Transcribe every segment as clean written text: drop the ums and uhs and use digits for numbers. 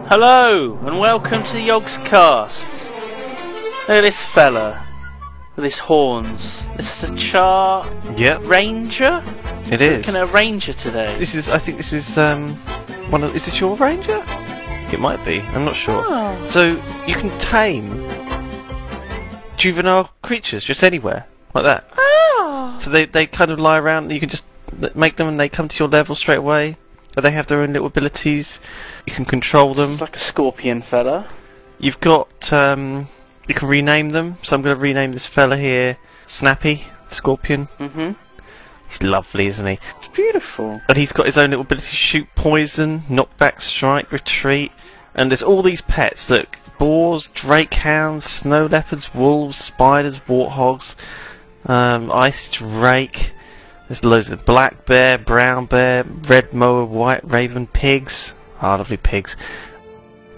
Hello and welcome to the Yogscast. Look at this fella with his horns. This is a char ranger? It is. Looking at a ranger today. I think this is one of. Is this your ranger? It might be. I'm not sure. Oh. So you can tame juvenile creatures just anywhere like that. Oh. So they kind of lie around. And you can just make them, and they come to your level straight away. But they have their own little abilities. You can control them. It's like a scorpion fella. You've got you can rename them. So I'm going to rename this fella here Snappy the Scorpion. He's lovely, isn't he? It's beautiful. And he's got his own little ability: shoot poison, knockback, strike, retreat. And there's all these pets. Look, boars, drake hounds, snow leopards, wolves, spiders, warthogs, ice drake. There's loads of black bear, brown bear, red mower, white raven, pigs. Ah, lovely pigs.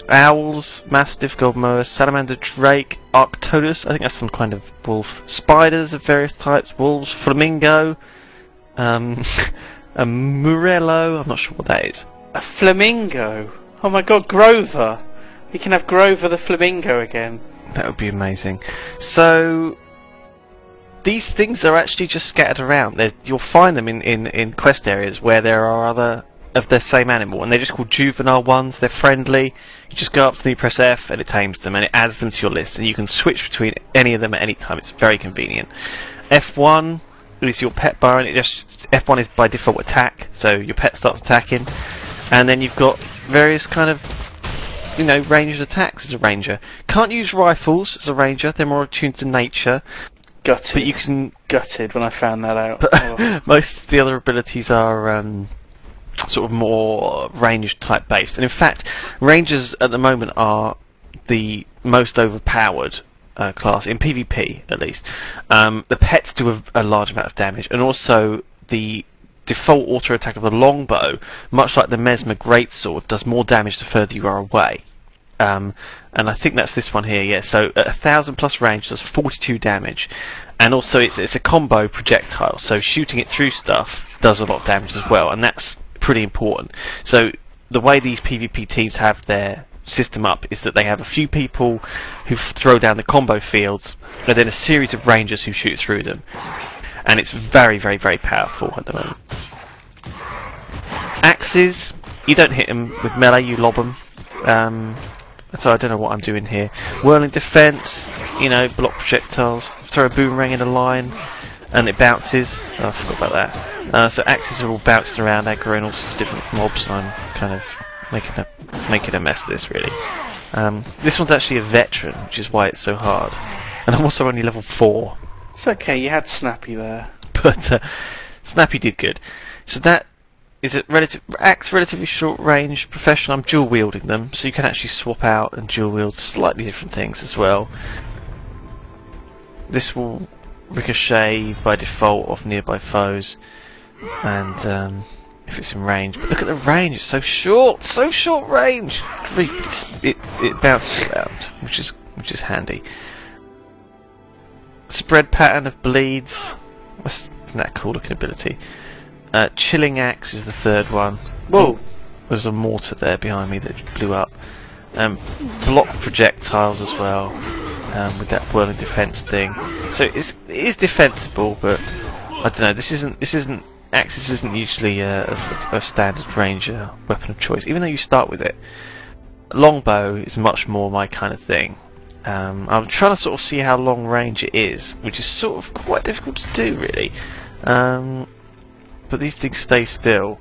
Owls, mastiff, gold mower, salamander, drake, arctodus. I think that's some kind of wolf. Spiders of various types, wolves, flamingo, a Morello. I'm not sure what that is. A flamingo? Oh my god, Grover! We can have Grover the flamingo again. That would be amazing. So these things are actually just scattered around. You'll find them in quest areas where there are other of their same animal, and they're just called juvenile ones. They're friendly. You just go up to them, you press F, and it tames them, and it adds them to your list, and you can switch between any of them at any time. It's very convenient. F1 is your pet bar, and F1 is by default attack, so your pet starts attacking, and then you've got various kind of, you know, ranged attacks as a ranger. Can't use rifles as a ranger. They're more attuned to nature. Gutted. But you can Gutted when I found that out. But most of the other abilities are sort of more ranged type based, and in fact rangers at the moment are the most overpowered class in PvP, at least. The pets do a large amount of damage, and also the default auto attack of the longbow, much like the Mesmer greatsword, does more damage the further you are away. And I think that's this one here, yeah. So at 1,000 plus range does 42 damage, and also it's a combo projectile, so shooting it through stuff does a lot of damage as well, and that's pretty important. So the way these PvP teams have their system up is that they have a few people who throw down the combo fields, and then a series of rangers who shoot through them, and it's very, very, very powerful at the moment. Axes, you don't hit them with melee, you lob them. So I don't know what I'm doing here. Whirling defense, you know, block projectiles. Throw a boomerang in a line, and it bounces. Oh, I forgot about that. So axes are all bouncing around, aggroing all sorts of different mobs. I'm kind of making a mess of this, really. This one's actually a veteran, which is why it's so hard. And I'm also only level 4. It's okay, you had Snappy there. But Snappy did good. So that is a relatively short range. Professional, I'm dual wielding them, so you can actually swap out and dual wield slightly different things as well. This will ricochet by default off nearby foes, and if it's in range. But look at the range; it's so short range. It bounces around, which is handy. Spread pattern of bleeds. Isn't that a cool looking ability? Chilling axe is the third one. Whoa! There's a mortar there behind me that blew up. Block projectiles as well, with that whirling defense thing. So it is defensible, but I don't know. This isn't axis isn't usually a standard ranger weapon of choice, even though you start with it. Longbow is much more my kind of thing. I'm trying to sort of see how long range it is, which is sort of quite difficult to do, really. But these things stay still.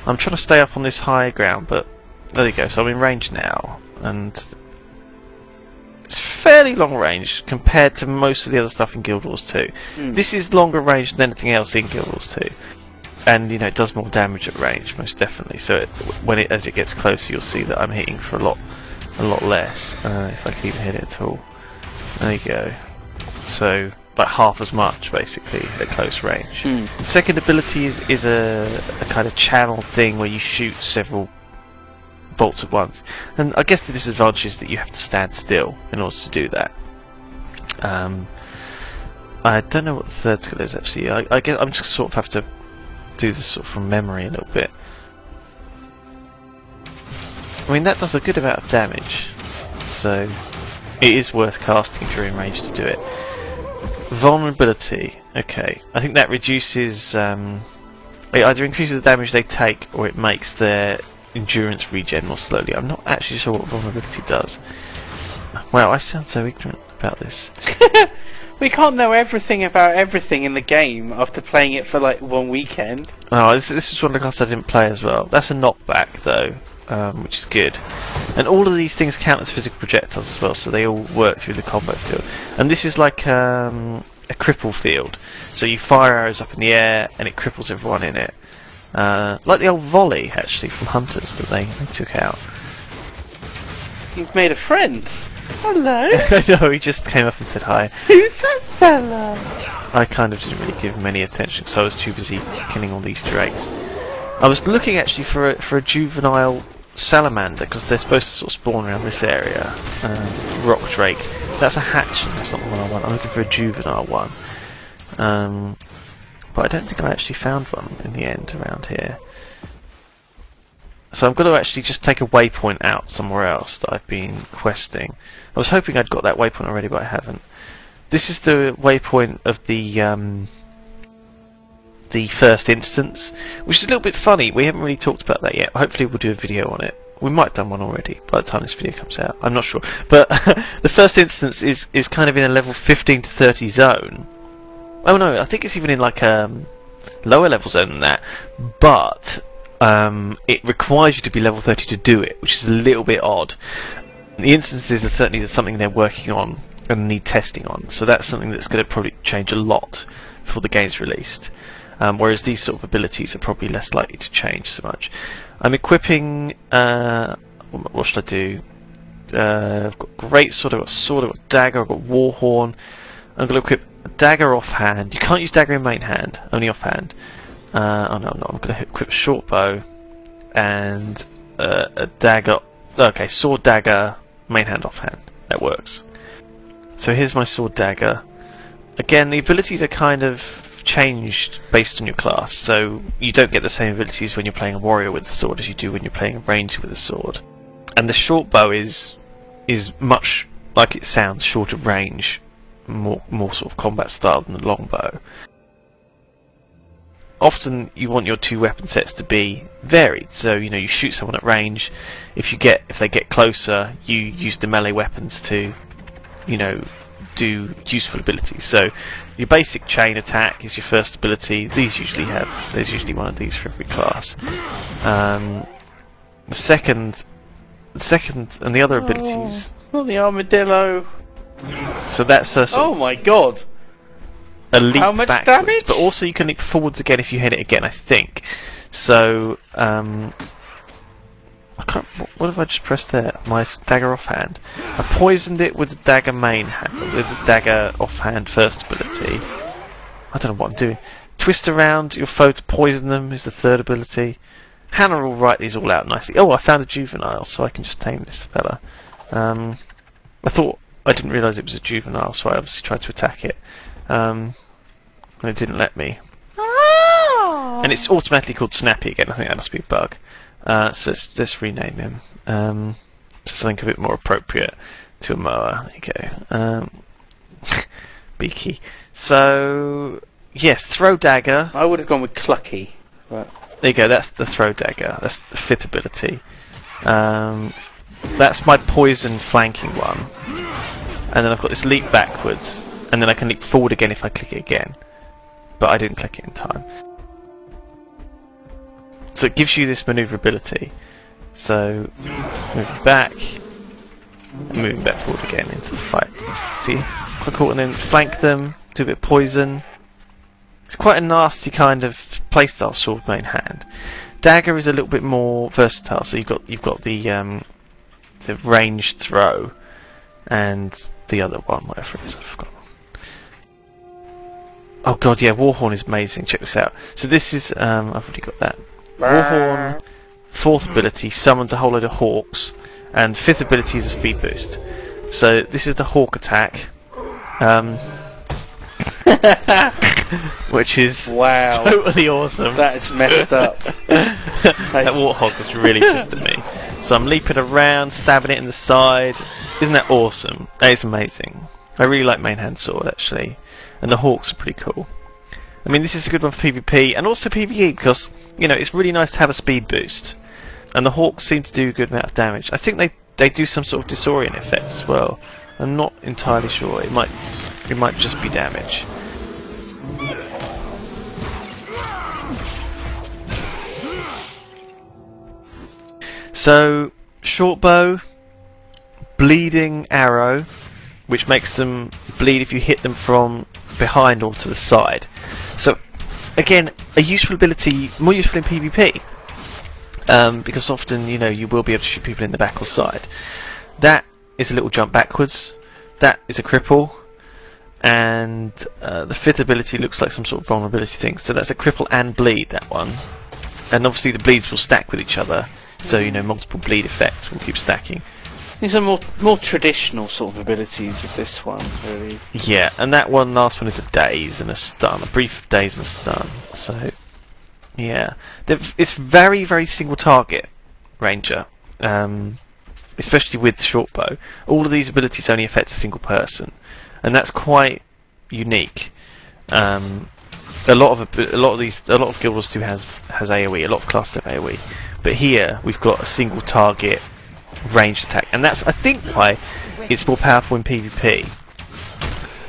I'm trying to stay up on this higher ground, but there you go. So I'm in range now, and it's fairly long range compared to most of the other stuff in Guild Wars 2. This is longer range than anything else in Guild Wars 2, and you know it does more damage at range, most definitely. So as it gets closer, you'll see that I'm hitting for a lot less, if I can even hit it at all. There you go. So like half as much basically at close range. The second ability is a kind of channel thing where you shoot several bolts at once, and I guess the disadvantage is that you have to stand still in order to do that. I don't know what the third skill is actually. I guess I'm just sort of have to do this sort of from memory a little bit. I mean, that does a good amount of damage, so it is worth casting if you're in range to do it. Vulnerability. Okay, I think that reduces. It either increases the damage they take, or it makes their endurance regen more slowly. I'm not actually sure what vulnerability does. Wow, I sound so ignorant about this. We can't know everything about everything in the game after playing it for like one weekend. Oh, this is one of the classes I didn't play as well. That's a knockback though, which is good. And all of these things count as physical projectiles as well, so they all work through the combat field. And this is like a cripple field, so you fire arrows up in the air and it cripples everyone in it. Like the old volley actually from Hunters that they took out. You've made a friend. Hello. No, he just came up and said hi. Who's that fella? I kind of didn't really give him any attention, so I was too busy killing all these drakes. I was looking actually for a juvenile salamander, because they're supposed to sort of spawn around this area. Rock drake. That's a hatchling, that's not the one I want. I'm looking for a juvenile one. But I don't think I actually found one in the end around here. So I'm going to actually just take a waypoint out somewhere else that I've been questing. I was hoping I'd got that waypoint already, but I haven't. This is the waypoint of the first instance, which is a little bit funny. We haven't really talked about that yet. Hopefully we'll do a video on it. We might have done one already by the time this video comes out. I'm not sure. But the first instance is kind of in a level 15 to 30 zone. Oh no, I think it's even in like a lower level zone than that. But it requires you to be level 30 to do it, which is a little bit odd. The instances are certainly something they're working on and need testing on, so that's something that's going to probably change a lot before the game's released. Whereas these sort of abilities are probably less likely to change so much. I'm equipping. What should I do? I've got great sword, I've got sword, I've got dagger, I've got war horn. I'm going to equip a dagger offhand. You can't use dagger in main hand, only offhand. Oh no, I'm going to equip a short bow and a dagger. Okay, sword, dagger, main hand, offhand. That works. So here's my sword, dagger. Again, the abilities are kind of changed based on your class, so you don't get the same abilities when you're playing a warrior with a sword as you do when you're playing a ranger with a sword. And the short bow is much like it sounds, shorter range, more sort of combat style than the long bow. Often you want your two weapon sets to be varied, so you shoot someone at range. If they get closer, you use the melee weapons to do useful abilities. So your basic chain attack is your first ability. There's usually one of these for every class. The second and the other abilities. Not the armadillo. So that's a oh my god. A leap how much backwards, damage? but also you can leap forwards again if you hit it again, I think. So I can't. What have I just pressed there? My dagger offhand. I poisoned it with the dagger main hand, with the dagger offhand first ability. I don't know what I'm doing. Twist around your foe to poison them is the third ability. Hannah will write these all out nicely. Oh, I found a juvenile, so I can just tame this fella. I didn't realise it was a juvenile, so I obviously tried to attack it. And it didn't let me. Oh. And it's automatically called Snappy again. I think that must be a bug. So let's rename him to something a bit more appropriate to a mower. There you go. Beaky. So yes, throw dagger. I would have gone with Clucky. But there you go. That's the throw dagger. That's the fifth ability. That's my poison flanking one. And then I've got this leap backwards. And then I can leap forward again if I click it again. But I didn't click it in time. So it gives you this manoeuvrability. So, moving back, and moving back forward again into the fight. See, quite cool, and then flank them, do a bit of poison. It's quite a nasty kind of playstyle sword main hand. Dagger is a little bit more versatile, so you've got the ranged throw, and the other one, whatever it is, I've forgotten. Oh god, yeah, Warhorn is amazing. Check this out. So this is, I've already got that. Warhorn, fourth ability, summons a whole load of hawks, and fifth ability is a speed boost. So this is the hawk attack, which is totally awesome. That is messed up. That warthog was really pissed at me. So I'm leaping around, stabbing it in the side. Isn't that awesome? That is amazing. I really like main hand sword actually, and the hawks are pretty cool. I mean, this is a good one for PvP and also PvE because, you know, it's really nice to have a speed boost. And the hawks seem to do a good amount of damage. I think they do some sort of disorient effect as well. I'm not entirely sure. It might just be damage. So, short bow, bleeding arrow, which makes them bleed if you hit them from behind or to the side. So, again, a useful ability, more useful in PvP, because often, you know, you will be able to shoot people in the back or side. That is a little jump backwards. That is a cripple, and the fifth ability looks like some sort of vulnerability thing. So that's a cripple and bleed, that one. And obviously the bleeds will stack with each other, so, you know, multiple bleed effects will keep stacking. These are more traditional sort of abilities of this one, really. Yeah, and that one, last one, is a daze and a stun, a brief daze and a stun. So, yeah, it's very, very single target ranger, especially with the short bow. All of these abilities only affect a single person, and that's quite unique. A lot of Guild Wars 2 has AOE, a lot of classes have AOE, but here we've got a single target ranged attack, and that's, I think, why it's more powerful in PvP.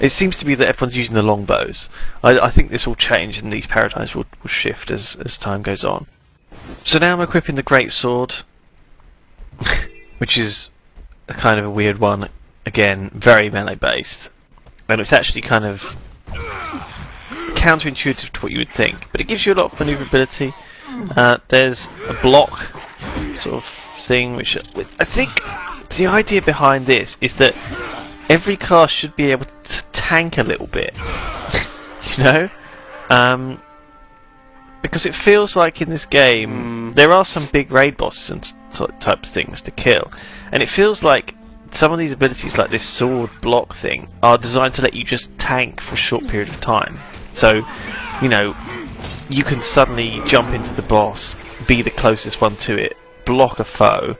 It seems to be that everyone's using the longbows. I think this will change and these paradigms will shift as time goes on. So now I'm equipping the greatsword, which is a kind of a weird one. Again, very melee based, and it's actually kind of counterintuitive to what you would think, but it gives you a lot of maneuverability. There's a block sort of thing, which I think the idea behind this is that every class should be able to tank a little bit, you know, because it feels like in this game there are some big raid bosses and types of things to kill, and it feels like some of these abilities, like this sword block thing, are designed to let you just tank for a short period of time. So, you know, you can suddenly jump into the boss, be the closest one to it, block a foe,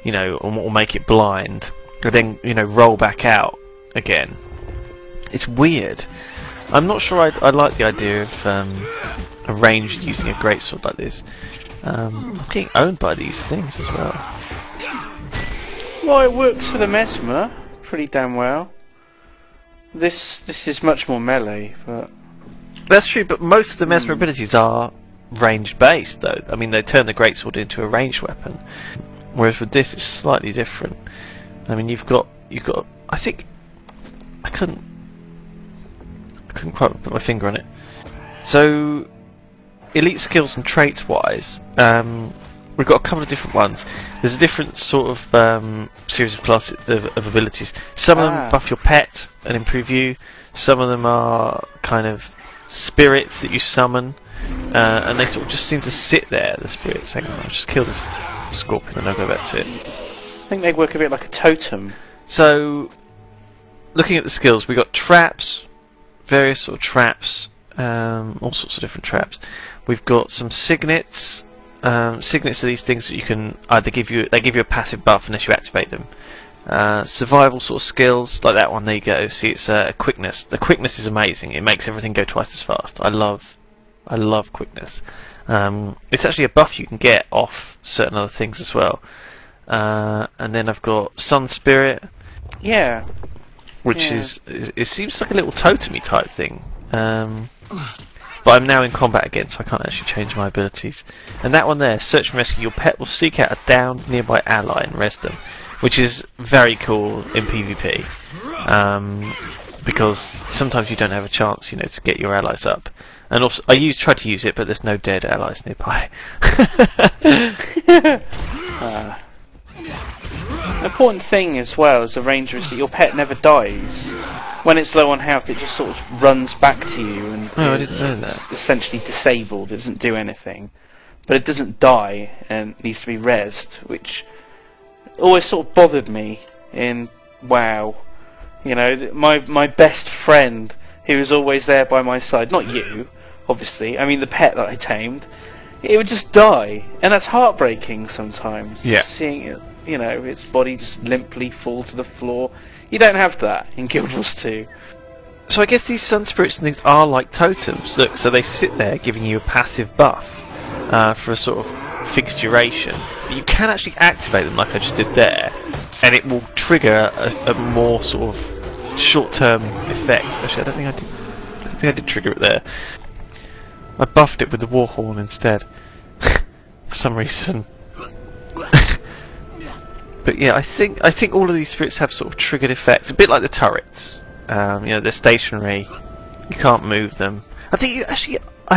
you know, or make it blind, and then, you know, roll back out again. It's weird. I'm not sure I like the idea of a ranger using a greatsword like this. I'm getting owned by these things as well. Well, it works for the Mesmer pretty damn well. This is much more melee, but that's true. But most of the Mesmer abilities are ranged based, though. I mean, they turn the greatsword into a ranged weapon, whereas with this, it's slightly different. I mean, you've got. I think I couldn't quite put my finger on it. So, elite skills and traits wise, we've got a couple of different ones. There's a different sort of series of classes of abilities. Some of them buff your pet and improve you. Some of them are kind of spirits that you summon, and they sort of just seem to sit there. The spirits. Hang on, I'll just kill this scorpion and I'll go back to it. I think they work a bit like a totem. So, looking at the skills, we got traps, various sort of traps, all sorts of different traps. We've got some signets. Signets are these things that you can either give you a passive buff unless you activate them. Survival sort of skills, like that one. There you go. See, it's quickness. The quickness is amazing. It makes everything go twice as fast. I love quickness. It's actually a buff you can get off certain other things as well. And then I've got Sun Spirit. Yeah. Which is it seems like a little totemy type thing. But I'm now in combat again, so I can't actually change my abilities. And that one there, search and rescue. Your pet will seek out a downed nearby ally and rest them, which is very cool in PvP. Because sometimes you don't have a chance, you know, to get your allies up. And also, I tried to use it, but there's no dead allies nearby. An important thing as well as a ranger is that your pet never dies. When it's low on health, it just sort of runs back to you and I didn't know that. It's essentially disabled. It doesn't do anything, but it doesn't die and needs to be rezzed, which always sort of bothered me in WoW. You know, my best friend, who was always there by my side. Not you, obviously. I mean the pet that I tamed. it would just die, and that's heartbreaking sometimes. Yeah. Seeing it, its body just limply fall to the floor. You don't have that in Guild Wars 2. So I guess these sun spirits and things are like totems. Look, so they sit there giving you a passive buff for a sort of fixed duration. But you can actually activate them like I just did there, and it will trigger a more sort of short-term effect. Actually, I don't think I did trigger it there. I buffed it with the Warhorn instead for some reason. But yeah, I think all of these spirits have sort of triggered effects, a bit like the turrets. They're stationary. You can't move them. I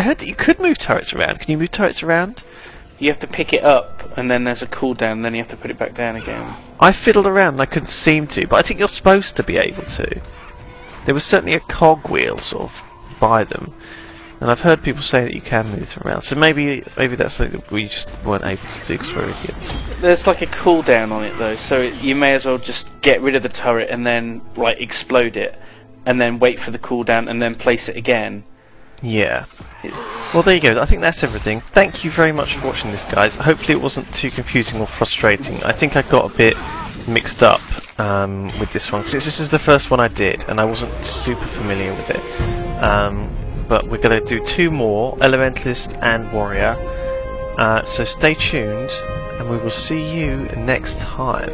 heard that you could move turrets around. Can you move turrets around? You have to pick it up, and then there's a cooldown, and then you have to put it back down again. I fiddled around and I couldn't seem to, but I think you're supposed to be able to. There was certainly a cogwheel sort of by them, and I've heard people say that you can move them around. So maybe that's something that we just weren't able to do because we're idiots. There's like a cooldown on it though, so you may as well just get rid of the turret and then explode it, and then wait for the cooldown and then place it again. Yeah. Well, there you go. I think that's everything. Thank you very much for watching this, guys. Hopefully it wasn't too confusing or frustrating. I think I got a bit mixed up with this one, since this is the first one I did and I wasn't super familiar with it. But we're going to do 2 more, Elementalist and Warrior. So stay tuned, and we will see you next time.